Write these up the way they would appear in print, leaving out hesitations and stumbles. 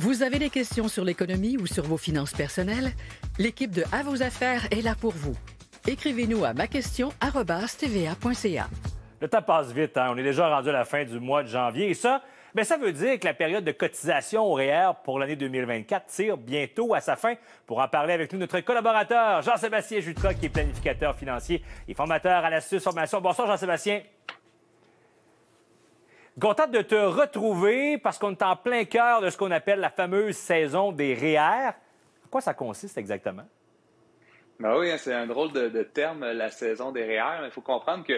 Vous avez des questions sur l'économie ou sur vos finances personnelles? L'équipe de À vos affaires est là pour vous. Écrivez-nous à maquestion@tva.ca. Le temps passe vite, hein? On est déjà rendu à la fin du mois de janvier. Et ça, ça veut dire que la période de cotisation au REER pour l'année 2024 tire bientôt à sa fin. Pour en parler avec nous, notre collaborateur Jean-Sébastien Jutra, qui est planificateur financier et formateur à l'Astuce Formation. Bonsoir, Jean-Sébastien. Content de te retrouver parce qu'on est en plein cœur de ce qu'on appelle la fameuse saison des REER. À quoi ça consiste exactement? Ben oui, c'est un drôle de terme, la saison des REER. Il faut comprendre que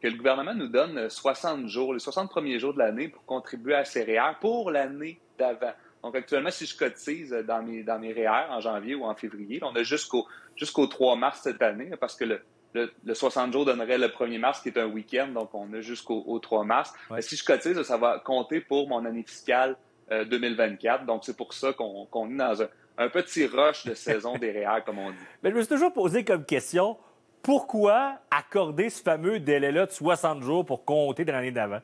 le gouvernement nous donne 60 jours, les 60 premiers jours de l'année pour contribuer à ces REER pour l'année d'avant. Donc actuellement, si je cotise dans mes REER en janvier ou en février, on a jusqu'au 3 mars cette année parce que le 60 jours donnerait le 1er mars, qui est un week-end, donc on a jusqu'au 3 mars. Ouais. Si je cotise, ça va compter pour mon année fiscale 2024. Donc, c'est pour ça qu'on est dans un petit rush de saison des REER, comme on dit. Mais je me suis toujours posé comme question, pourquoi accorder ce fameux délai-là de 60 jours pour compter de l'année d'avant?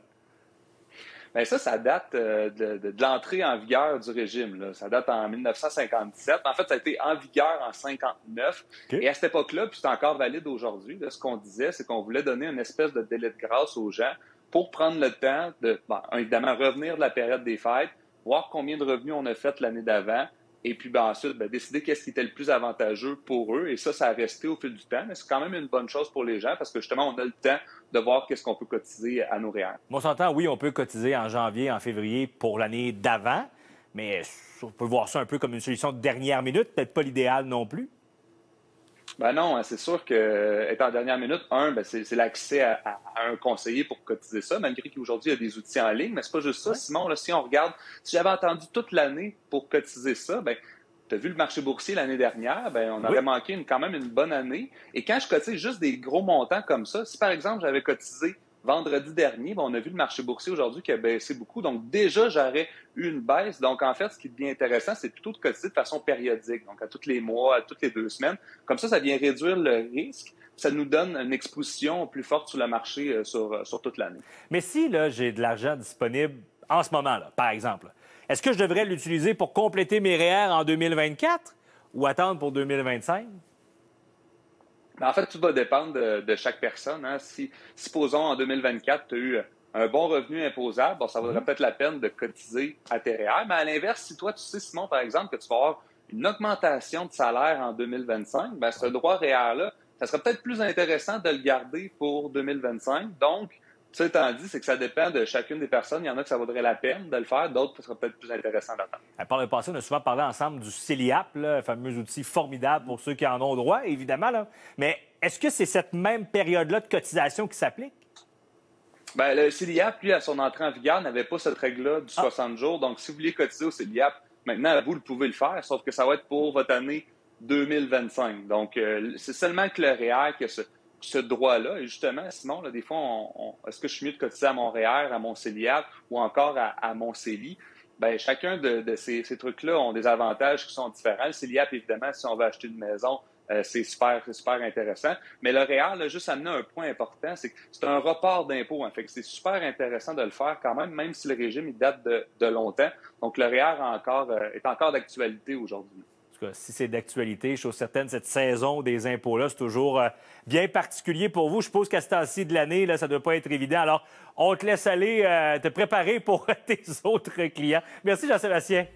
Bien, ça date de l'entrée en vigueur du régime, là. Ça date en 1957. En fait, ça a été en vigueur en 59. Okay. Et à cette époque-là, puis c'est encore valide aujourd'hui, ce qu'on disait, c'est qu'on voulait donner une espèce de délai de grâce aux gens pour prendre le temps de, évidemment, revenir de la période des fêtes, voir combien de revenus on a fait l'année d'avant, et puis ensuite, décider qu'est-ce qui était le plus avantageux pour eux. Et ça a resté au fil du temps. Mais c'est quand même une bonne chose pour les gens parce que justement, on a le temps de voir qu'est-ce qu'on peut cotiser à nos REER. On s'entend, oui, on peut cotiser en janvier, en février pour l'année d'avant, mais on peut voir ça un peu comme une solution de dernière minute, peut-être pas l'idéal non plus. Ben non, c'est sûr qu'être en dernière minute, c'est l'accès à un conseiller pour cotiser ça, malgré qu'aujourd'hui, il y a des outils en ligne, mais c'est pas juste ça. Ouais. Simon, là, si on regarde, si j'avais attendu toute l'année pour cotiser ça, tu as vu le marché boursier l'année dernière, on aurait manqué quand même une bonne année. Et quand je cotise juste des gros montants comme ça, si par exemple j'avais cotisé vendredi dernier, on a vu le marché boursier aujourd'hui qui a baissé beaucoup. Donc, déjà, j'aurais eu une baisse. Donc, en fait, ce qui devient intéressant, c'est plutôt de cotiser de façon périodique, donc à tous les mois, à toutes les 2 semaines. Comme ça vient réduire le risque. Ça nous donne une exposition plus forte sur le marché sur toute l'année. Mais si là, j'ai de l'argent disponible en ce moment, là, par exemple, est-ce que je devrais l'utiliser pour compléter mes REER en 2024 ou attendre pour 2025? En fait, tout va dépendre de chaque personne. Hein. Si, supposons, en 2024, tu as eu un bon revenu imposable, ça vaudrait peut-être la peine de cotiser à tes REER. Mais à l'inverse, si toi, tu sais, Simon, par exemple, que tu vas avoir une augmentation de salaire en 2025, ce droit REER-là, ça serait peut-être plus intéressant de le garder pour 2025. Donc, ça étant dit, c'est que ça dépend de chacune des personnes. Il y en a que ça vaudrait la peine de le faire, d'autres que ce serait peut-être plus intéressant d'attendre. Par le passé, on a souvent parlé ensemble du CELIAP, le fameux outil formidable pour ceux qui en ont droit, évidemment. Là. Mais est-ce que c'est cette même période-là de cotisation qui s'applique? Le CELIAP, lui, à son entrée en vigueur, n'avait pas cette règle-là du 60 jours. Donc, si vous vouliez cotiser au CELIAP, maintenant, vous le pouvez le faire, sauf que ça va être pour votre année 2025. Donc, c'est seulement que le REER qui a ce droit-là. Et justement, Simon, là, des fois, est-ce que je suis mieux de cotiser à mon REER, à mon CELIAP ou encore à mon CELI? Chacun de ces trucs-là ont des avantages qui sont différents. Le CELIAP, évidemment, si on veut acheter une maison, c'est super intéressant. Mais le REER, là, juste amener un point important, c'est que c'est un report d'impôt. Hein, fait que c'est super intéressant de le faire quand même si le régime il date de longtemps. Donc, le REER est encore d'actualité aujourd'hui. En tout cas, si c'est d'actualité, je suis certaine, cette saison des impôts-là, c'est toujours bien particulier pour vous. Je suppose qu'à ce temps-ci de l'année, là, ça ne doit pas être évident. Alors, on te laisse aller te préparer pour tes autres clients. Merci, Jean-Sébastien.